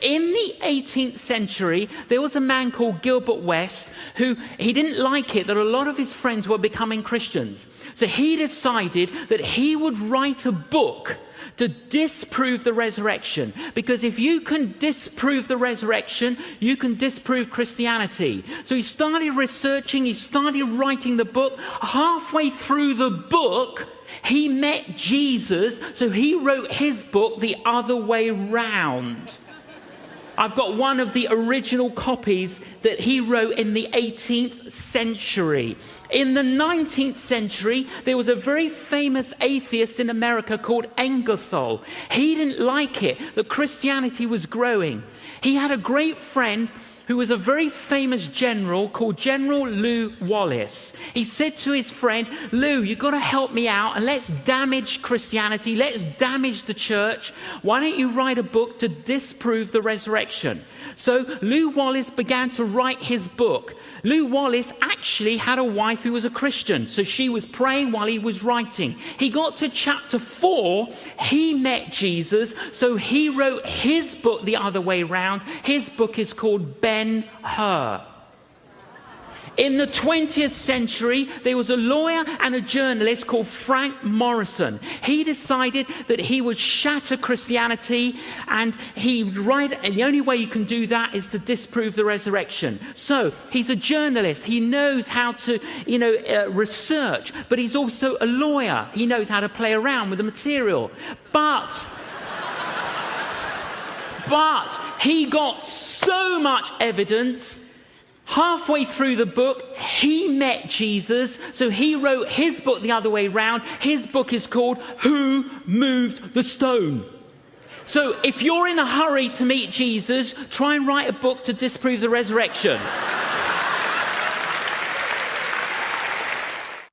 in the 18th century, there was a man called Gilbert West who he didn't like it that a lot of his friends were becoming Christians. So he decided that he would write a book to disprove the resurrection. Because if you can disprove the resurrection, you can disprove Christianity. So he started researching, he started writing the book. Halfway through the book, he met Jesus, so he wrote his book the other way round. I've got one of the original copies that he wrote in the 18th century. In the 19th century, there was a very famous atheist in America called Ingersoll. He didn't like it that Christianity was growing. He had a great friend who was a very famous general called General Lew Wallace. He said to his friend, Lew, you've got to help me out and let's damage Christianity, let's damage the church. Why don't you write a book to disprove the resurrection? So Lew Wallace began to write his book. Lew Wallace actually had a wife who was a Christian, so she was praying while he was writing. He got to chapter 4, he met Jesus, so he wrote his book the other way round. His book is called Ben-Hur. In the 20th century, there was a lawyer and a journalist called Frank Morison. He decided that he would shatter Christianity and he would write, and the only way you can do that is to disprove the resurrection. So he's a journalist. He knows how to, research, but he's also a lawyer. He knows how to play around with the material. But he got so much evidence. Halfway through the book, he met Jesus, so he wrote his book the other way round. His book is called Who Moved the Stone? So if you're in a hurry to meet Jesus, try and write a book to disprove the resurrection.